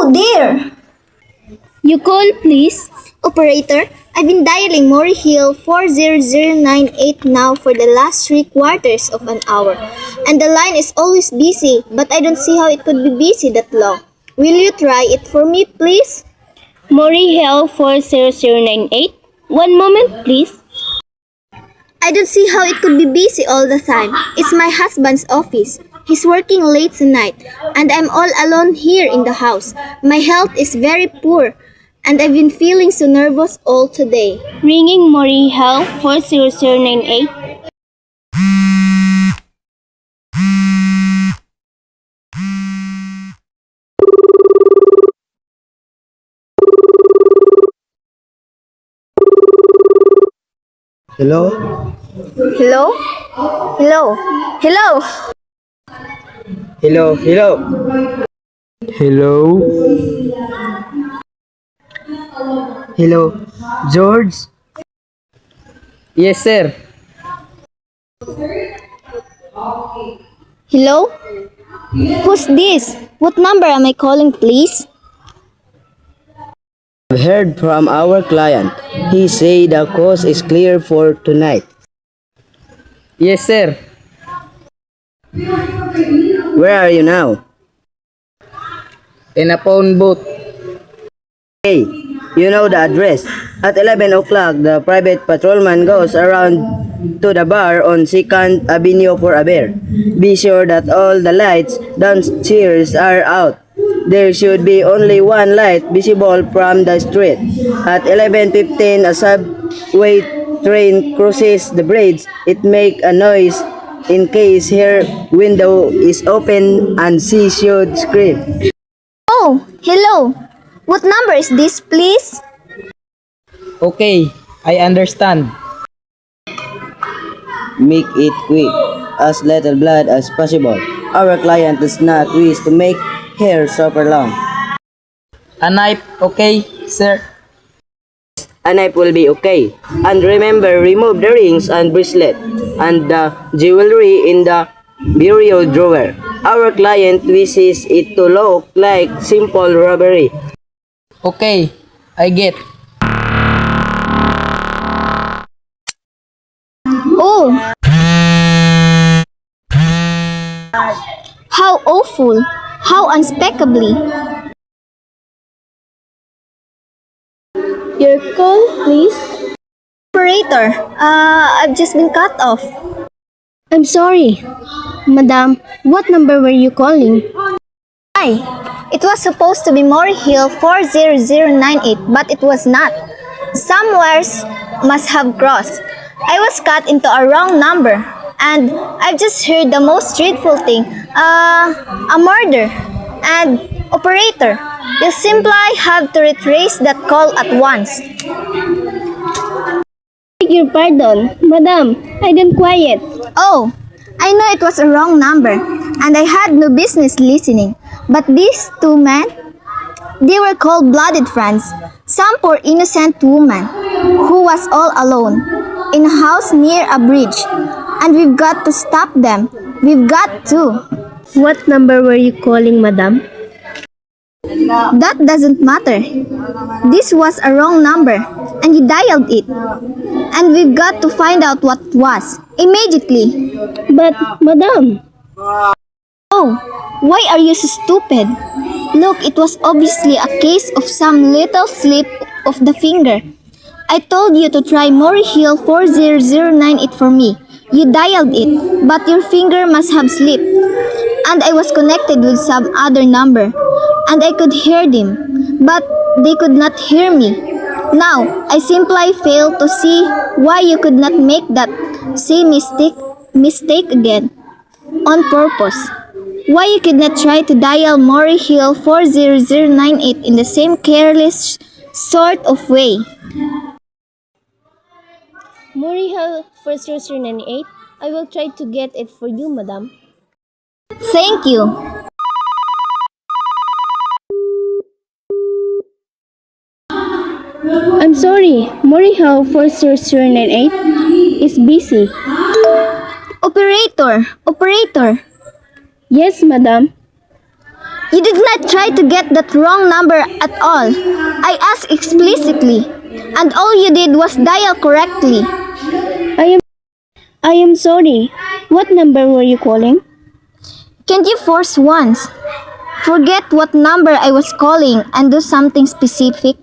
Oh dear! You call, please? Operator, I've been dialing Mori Hill 40098 now for the last 3/4 of an hour. And the line is always busy, but I don't see how it could be busy that long. Will you try it for me, please? Mori Hill 40098. One moment, please. I don't see how it could be busy all the time. It's my husband's office. He's working late tonight, and I'm all alone here in the house. My health is very poor, and I've been feeling so nervous all today. Ringing Mori Hill 40098. Hello? Hello? Hello? Hello? Hello? Hello? Hello? Hello? George? Yes, sir. Hello? Who's this? What number am I calling, please? I've heard from our client. He said the coast is clear for tonight. Yes, sir. Where are you now? In a phone booth. Hey, you know the address. At 11 o'clock, the private patrolman goes around to the bar on 2nd Avenue for a beer. Be sure that all the lights downstairs are out. There should be only one light visible from the street. At 11:15, a subway train crosses the bridge. It makes a noise in case her window is open and she should scream. Oh, hello. What number is this, please? Okay, I understand. Make it quick, as little blood as possible. Our client does not wish to make hair suffer long. A knife, okay, sir? A knife will be okay. And remember, remove the rings and bracelet and the jewelry in the bureau drawer. Our client wishes it to look like simple robbery. Okay, I get. Oh! How awful! How unspeakably! Your call, please? Operator, I've just been cut off. I'm sorry. Madam, what number were you calling? Hi, it was supposed to be Mori Hill 40098, but it was not. Some wires must have crossed. I was cut into a wrong number, and I've just heard the most dreadful thing, a murder. And operator, you simply have to retrace that call at once. Beg your pardon. Madam, I didn't quiet. Oh, I know it was a wrong number, and I had no business listening. But these two men, they were cold-blooded friends. Some poor innocent woman who was all alone in a house near a bridge. And we've got to stop them. We've got to. What number were you calling, madam? That doesn't matter. This was a wrong number, and you dialed it. And we've got to find out what it was immediately. But, madam, Oh, why are you so stupid? Look, it was obviously a case of some little slip of the finger. I told you to try Mori Hill 40098 for me. You dialed it, but your finger must have slipped. And I was connected with some other number. And I could hear them, but they could not hear me. Now, I simply fail to see why you could not make that same mistake again. On purpose. Why you could not try to dial Mori Hill 40098 in the same careless sort of way. Mori Hill 40098. I will try to get it for you, madam. Thank you. I'm sorry. Mori Hill 40098 is busy. Operator! Yes, madam. You did not try to get that wrong number at all. I asked explicitly, and all you did was dial correctly. I am sorry. What number were you calling? Can't you force once? Forget what number I was calling and do something specific.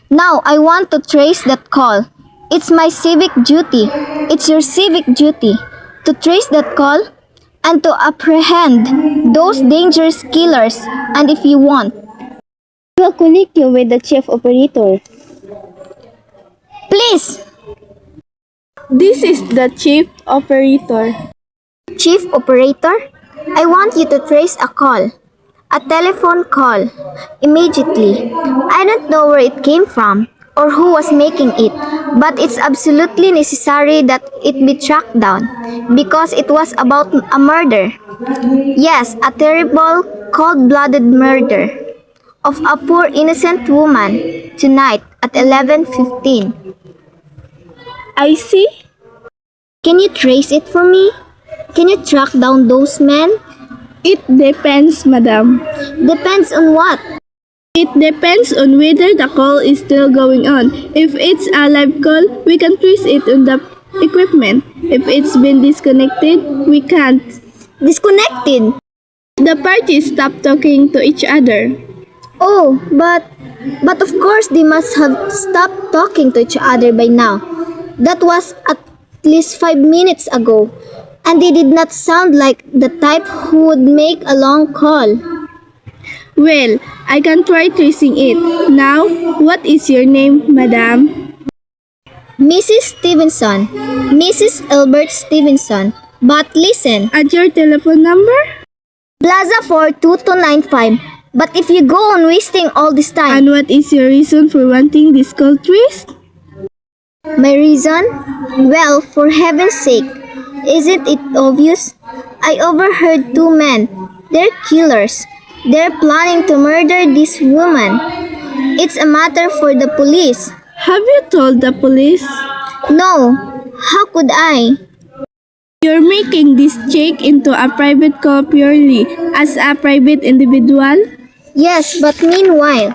Now I want to trace that call. It's my civic duty. It's your civic duty to trace that call and to apprehend those dangerous killers. And if you want, I will connect you with the chief operator. please, This is the chief operator. Chief Operator, I want you to trace a call. A telephone call. Immediately. I don't know where it came from or who was making it, but it's absolutely necessary that it be tracked down because it was about a murder. Yes, a terrible, cold-blooded murder of a poor innocent woman tonight at 11:15. I see. Can you trace it for me? Can you track down those men? It depends, madam. Depends on what? It depends on whether the call is still going on. If it's a live call, we can trace it on the equipment. If it's been disconnected, we can't. Disconnected. The parties stop talking to each other. Oh, but of course they must have stopped talking to each other by now. That was at least 5 minutes ago, and they did not sound like the type who would make a long call. Well, I can try tracing it. Now, what is your name, madam? Mrs. Stevenson, Mrs. Albert Stevenson. But listen, At your telephone number? Plaza 42295. But if you go on wasting all this time, And what is your reason for wanting this call traced? my reason? Well, for heaven's sake, isn't it obvious? I overheard two men. They're killers. They're planning to murder this woman. It's a matter for the police. Have you told the police? No, how could I? You're making this check into a private call purely as a private individual? Yes, but meanwhile,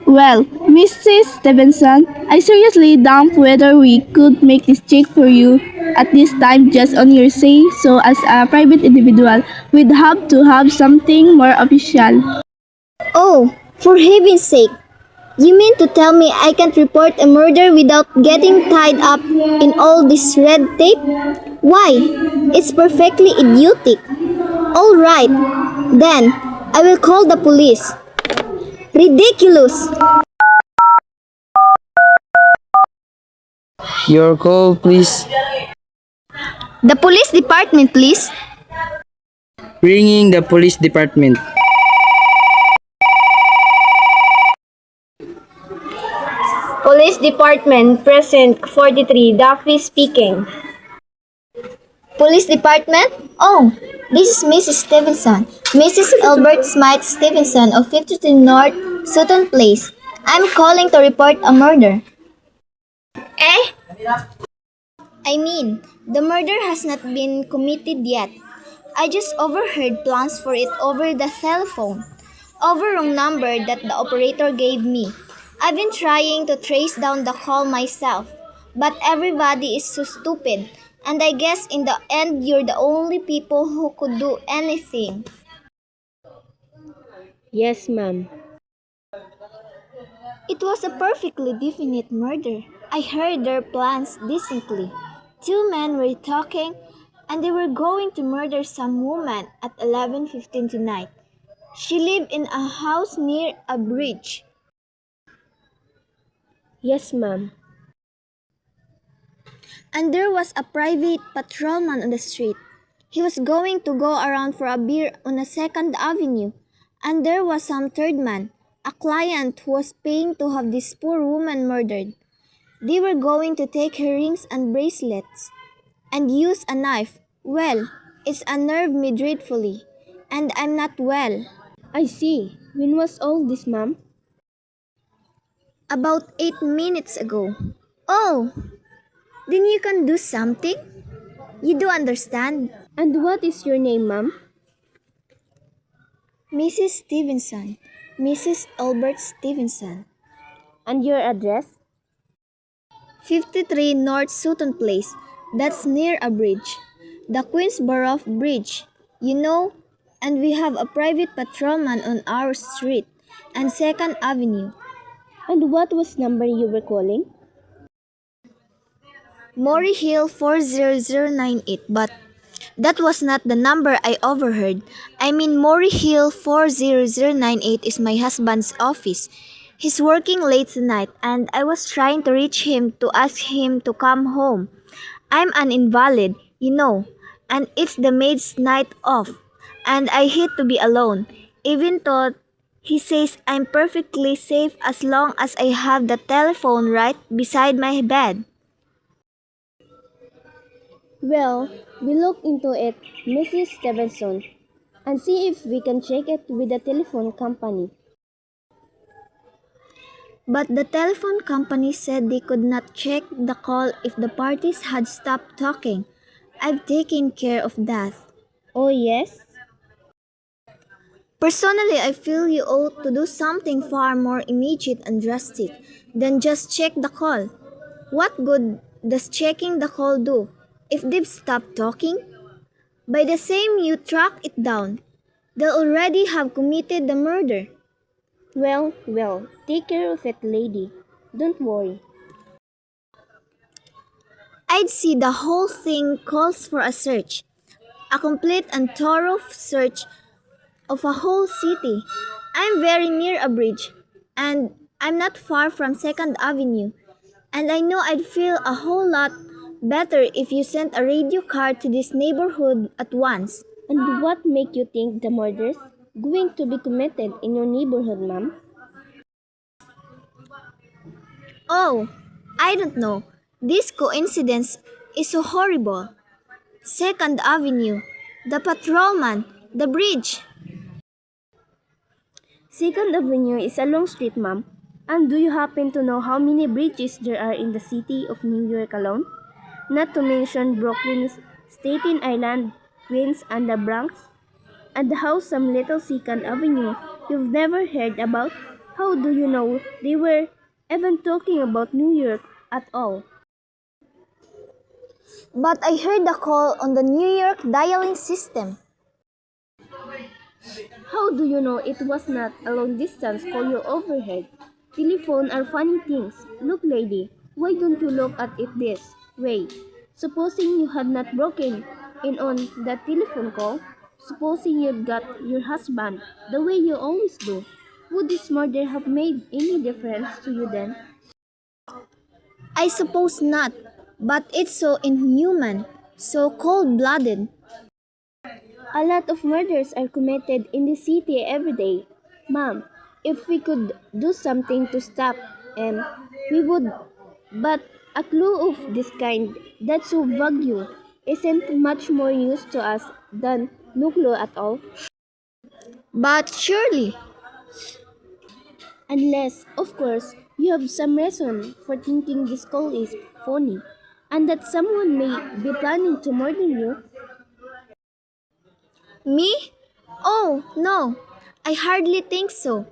Well, Mrs. Stevenson, I seriously doubt whether we could make this check for you at this time just on your say so as a private individual. We'd have to have something more official. oh, for heaven's sake, you mean to tell me I can't report a murder without getting tied up in all this red tape? Why? It's perfectly idiotic. All right, then I will call the police. Ridiculous! Your call, please. The police department, please. Ringing the police department. Police Department, present 43, Duffy speaking. Police department? Oh, this is Mrs. Stevenson. Mrs. Albert Smythe Stevenson of 52 North Sutton Place. I'm calling to report a murder. Eh? I mean, the murder has not been committed yet. I just overheard plans for it over the telephone. Over wrong number that the operator gave me. I've been trying to trace down the call myself, but everybody is so stupid, and I guess in the end you're the only people who could do anything. Yes, ma'am. It was a perfectly definite murder. I heard their plans distinctly. Two men were talking, and they were going to murder some woman at 11:15 tonight. She lived in a house near a bridge. Yes, ma'am. And there was a private patrolman on the street. He was going to go around for a beer on a Second Avenue. And there was some third man, a client who was paying to have this poor woman murdered. They were going to take her rings and bracelets and use a knife. Well, it's unnerved me dreadfully, and I'm not well. I see. When was all this, ma'am? About 8 minutes ago. Oh, then you can do something? You do understand? And what is your name, ma'am? Mrs. Stevenson. Mrs. Albert Stevenson. And your address? 53 North Sutton Place. That's near a bridge. The Queensborough Bridge. You know, and we have a private patrolman on our street and 2nd Avenue. And what was number you were calling? Maury Hill 40098, but that was not the number I overheard. I mean, Maury Hill 40098 is my husband's office. He's working late tonight, and I was trying to reach him to ask him to come home. I'm an invalid, you know, and it's the maid's night off, and I hate to be alone. Even though he says I'm perfectly safe as long as I have the telephone right beside my bed. Well, we look into it, Mrs. Stevenson, and see if we can check it with the telephone company. But the telephone company said they could not check the call if the parties had stopped talking. I've taken care of that. Oh, yes? Personally, I feel you ought to do something far more immediate and drastic than just check the call. What good does checking the call do if they've stopped talking? By the same you track it down, they'll already have committed the murder. Well, take care of it, lady. Don't worry. I'd see the whole thing calls for a search. A complete and thorough search of a whole city. I'm very near a bridge, and I'm not far from 2nd Avenue. And I know I'd feel a whole lot better if you sent a radio car to this neighborhood at once. And what make you think the murders going to be committed in your neighborhood, ma'am? Oh, I don't know. This coincidence is so horrible. 2nd Avenue, the patrolman, the bridge. 2nd Avenue is a long street, ma'am. And do you happen to know how many bridges there are in the city of New York alone? Not to mention Brooklyn, Staten Island, Queens, and the Bronx. And how some little 2nd Avenue you've never heard about? How do you know they were even talking about New York at all? But I heard the call on the New York dialing system. How do you know it was not a long distance call you overheard? Telephone are funny things. Look, lady, why don't you look at it this way? Supposing you had not broken in on that telephone call, supposing you'd got your husband the way you always do, would this murder have made any difference to you then? I suppose not, but it's so inhuman, so cold-blooded. A lot of murders are committed in the city every day. Ma'am, if we could do something to stop them, we would. But a clue of this kind, that's so vague, isn't much more use to us than no clue at all. But surely, Unless, of course, you have some reason for thinking this call is phony, and that someone may be planning to murder you. me? Oh, no, I hardly think so.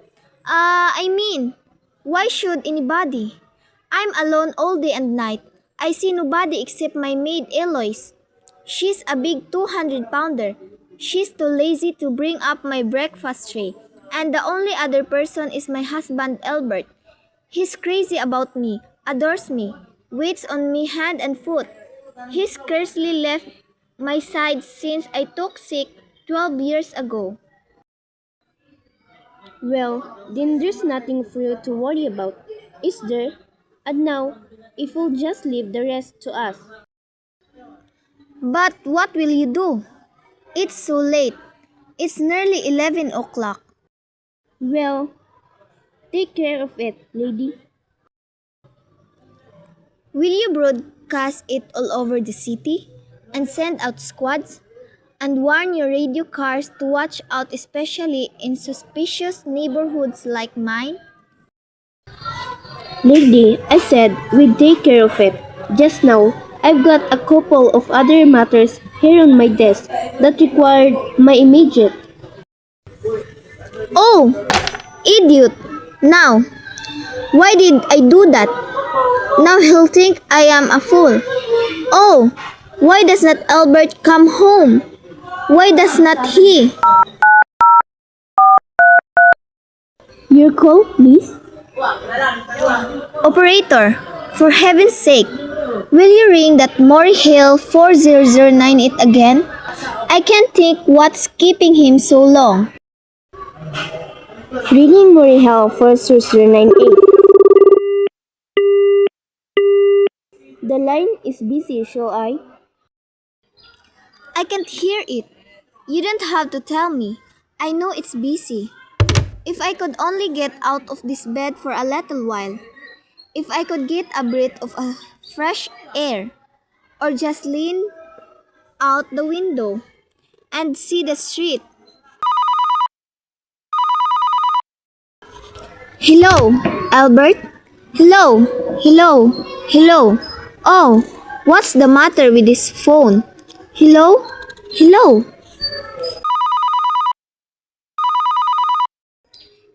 Why should anybody? I'm alone all day and night. I see nobody except my maid Eloise. She's a big 200-pounder. She's too lazy to bring up my breakfast tray. And the only other person is my husband Albert. He's crazy about me, adores me, waits on me hand and foot. He's scarcely left my side since I took sick 12 years ago. Well, then there's nothing for you to worry about, is there? And now, if we'll just leave the rest to us. But what will you do? It's so late. It's nearly 11 o'clock. Well, take care of it, lady. Will you broadcast it all over the city and send out squads and warn your radio cars to watch out, especially in suspicious neighborhoods like mine? Lady, I said we'd take care of it. Just now, I've got a couple of other matters here on my desk that required my immediate. Oh, idiot! Now, why did I do that? Now he'll think I am a fool. Oh, why does not Albert come home? Why does not he? Your call, please. Operator, for heaven's sake, will you ring that Mori Hill 40098 again? I can't think what's keeping him so long. Ringing Morihel 40098. The line is busy, shall I? I can't hear it. You don't have to tell me. I know it's busy. If I could only get out of this bed for a little while. If I could get a breath of fresh air. Or just lean out the window and see the street. Hello, Albert? Hello, hello, hello. Oh, what's the matter with this phone? Hello, hello.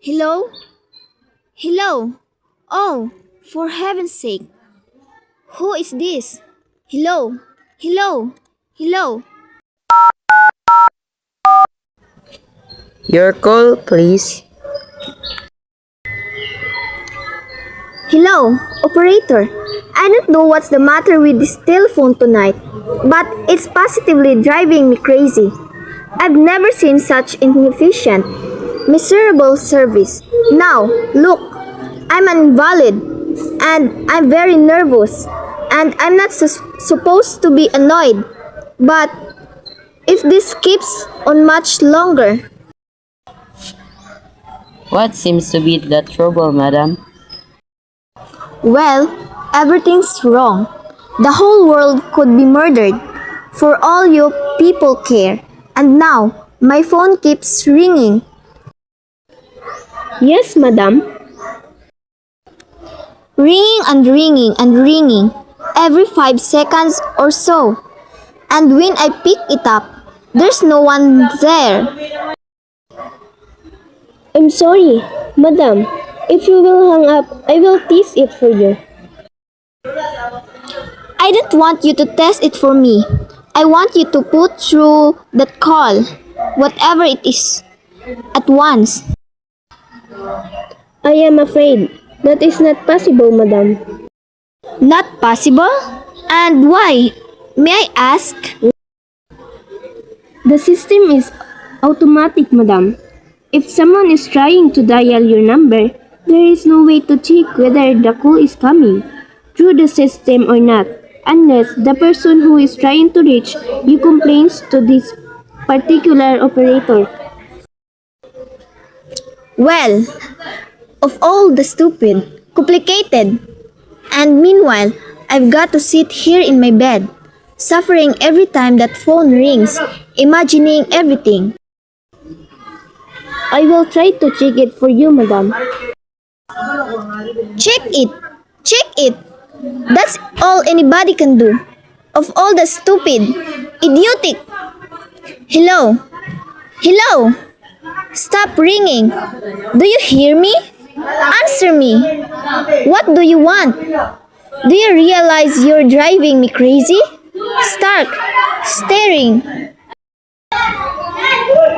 Hello, hello. Oh, for heaven's sake. Who is this? Hello, hello, hello. Your call, please. Hello, operator. I don't know what's the matter with this telephone tonight, but it's positively driving me crazy. I've never seen such inefficient, miserable service. Now, look, I'm an invalid, and I'm very nervous, and I'm not supposed to be annoyed. But if this keeps on much longer, What seems to be the trouble, madam? well, everything's wrong. The whole world could be murdered for all you people care. And now, my phone keeps ringing. Yes, madam. Ringing and ringing and ringing every 5 seconds or so. And when I pick it up, there's no one there. I'm sorry, madam. If you will hang up, I will test it for you. I don't want you to test it for me. I want you to put through that call, whatever it is, at once. I am afraid that is not possible, madam. Not possible? And why? May I ask? The system is automatic, madam. If someone is trying to dial your number, there is no way to check whether the call is coming through the system or not, unless the person who is trying to reach you complains to this particular operator. Well, of all the stupid, complicated, and meanwhile, I've got to sit here in my bed, suffering every time that phone rings, imagining everything. I will try to check it for you, madam. Check it! Check it! That's all anybody can do. Of all the stupid, idiotic. Hello? Hello? Stop ringing. Do you hear me? Answer me. What do you want? Do you realize you're driving me crazy? Stark, staring.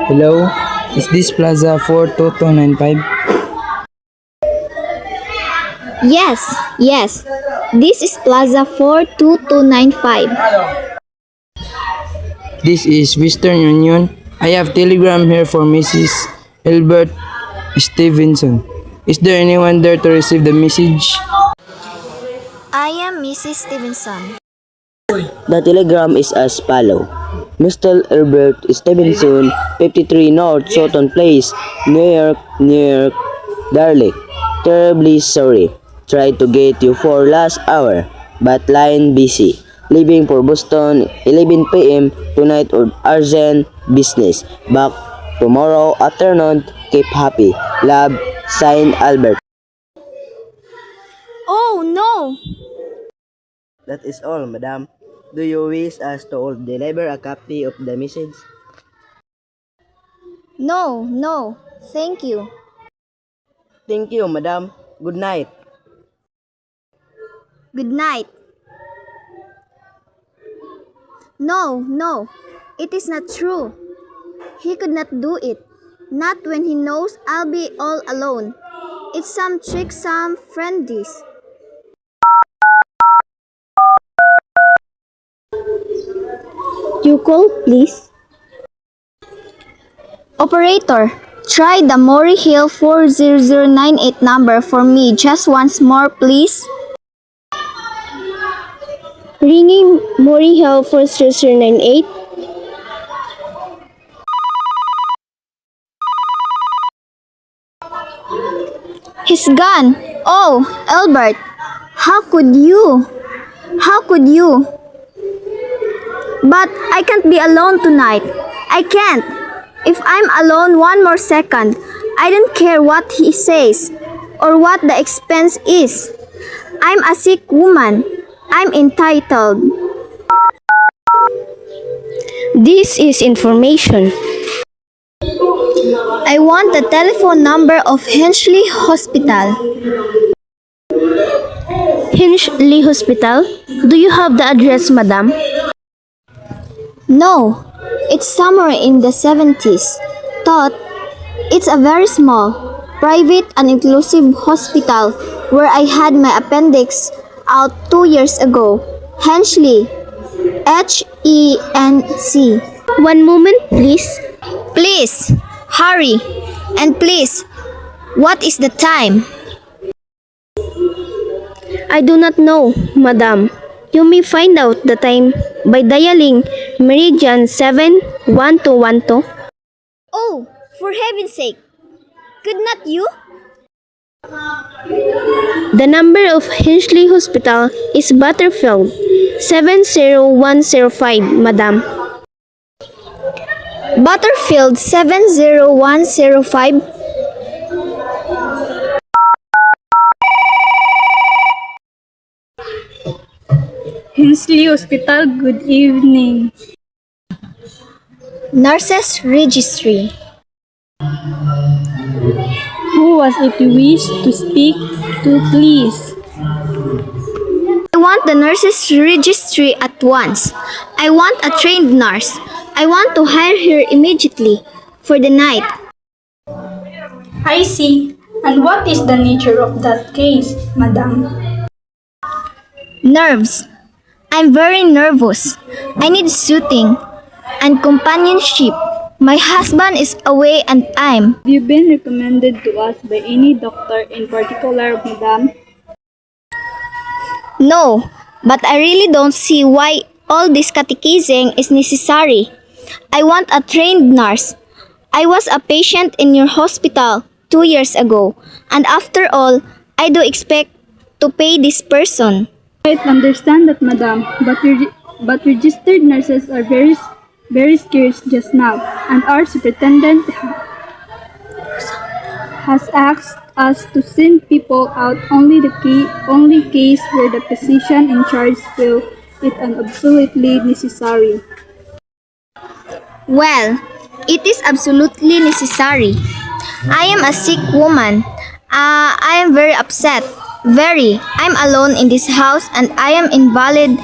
Hello, is this Plaza 42295? Yes, yes. This is Plaza 42295. This is Western Union. I have telegram here for Mrs. Albert Stevenson. Is there anyone there to receive the message? I am Mrs. Stevenson. The telegram is as follow. Mr. Albert Stevenson, 53 North Sutton Place, New York, New York. Darling, terribly sorry. Tried to get you for last hour, but line busy. Leaving for Boston, 11 p.m. tonight on urgent business. Back tomorrow afternoon. Keep happy. Love, signed Albert. Oh no! That is all, madam. Do you wish us to deliver a copy of the message? No, no. Thank you. Thank you, madam. Good night. Good night. No, no, it is not true. He could not do it. Not when he knows I'll be all alone. It's some trick some friend is. You call, please. Operator, try the Mori Hill 40098 number for me just once more, please. Ringing Mori Hill 40098. He's gone. Oh, Albert, how could you? How could you? But I can't be alone tonight. I can't. If I'm alone one more second, I don't care what he says or what the expense is. I'm a sick woman. I'm entitled. This is information. I want the telephone number of Hinchley Hospital. Hinchley Hospital? Do you have the address, madam? No, it's somewhere in the 70s. Thought it's a very small, private and inclusive hospital where I had my appendix out 2 years ago. Hinchley. H-E-N-C. One moment, please. Please, hurry. And please, what is the time? I do not know, madam. You may find out the time by dialing Meridian 71212. Oh, for heaven's sake. Could not you? The number of Hinchley Hospital is Butterfield 70105, madam. Butterfield 70105. Hinchley Hospital, good evening. Nurses Registry. Who was it you wish to speak to, please? I want the nurses registry at once. I want a trained nurse. I want to hire her immediately for the night. I see. And what is the nature of that case, madam? Nerves. I'm very nervous. I need soothing and companionship. My husband is away and I'm. Have you been recommended to us by any doctor in particular, madam? No, but I really don't see why all this catechizing is necessary. I want a trained nurse. I was a patient in your hospital 2 years ago, and after all, I do expect to pay this person. I understand that, madam, but registered nurses are very scarce just now, and our superintendent has asked us to send people out only case where the physician in charge feel it absolutely necessary. Well, it is absolutely necessary. I am a sick woman. I am very upset. Very. I'm alone in this house and I am invalid.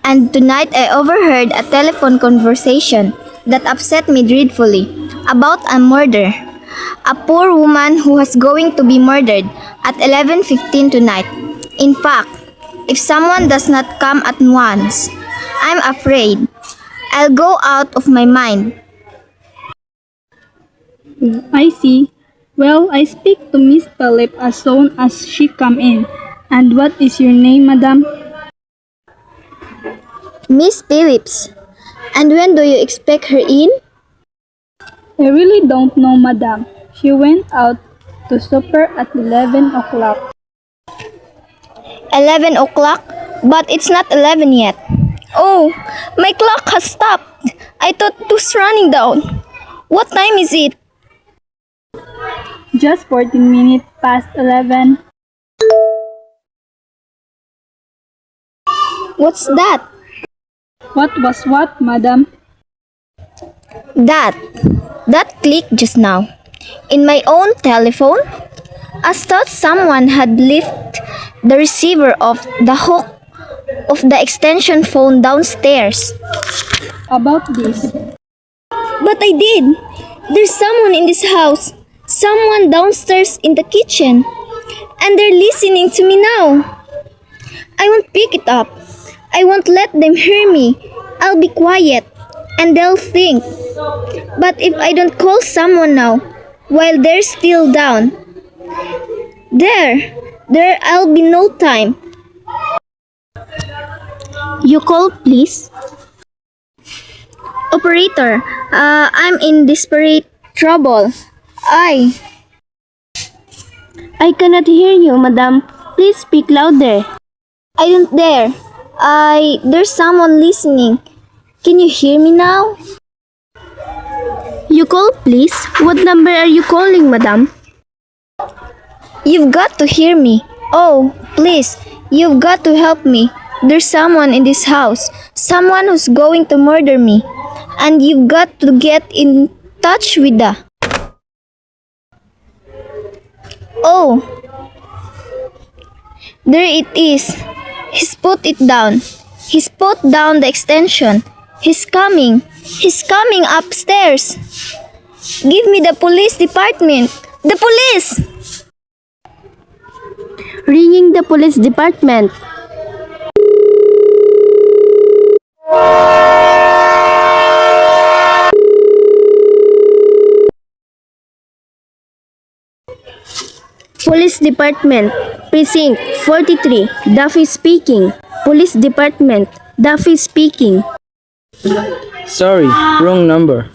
And tonight I overheard a telephone conversation that upset me dreadfully about a murder. A poor woman who was going to be murdered at 11:15 tonight. In fact, if someone does not come at once, I'm afraid I'll go out of my mind. I see. Well, I speak to Miss Philip as soon as she come in. And what is your name, madam? Miss Phillips. And when do you expect her in? I really don't know, madam. She went out to supper at 11 o'clock. 11 o'clock? But it's not 11 yet. Oh, my clock has stopped. I thought it was running down. What time is it? Just 14 minutes past 11. What's that? What was what, madam? That clicked just now. In my own telephone? I thought someone had left the receiver of the hook of the extension phone downstairs. About this, But I did. There's someone in this house. Someone downstairs in the kitchen. And they're listening to me now. I won't pick it up. I won't let them hear me. I'll be quiet. And they'll think. But if I don't call someone now, while they're still down, there I'll be no time. You call, please? Operator, I'm in desperate trouble. I cannot hear you, madam. Please speak louder. don't dare. There's someone listening. Can you hear me now? You call, please? What number are you calling, madam? You've got to hear me. Oh, please, you've got to help me. There's someone in this house. Someone who's going to murder me. And you've got to get in touch with the... Oh, there it is. He's put it down. He's put down the extension. He's coming. He's coming upstairs. Give me the police department. The police! Ringing the police department. Police Department, Precinct 43, Duffy speaking. Police Department, Duffy speaking. Sorry, wrong number.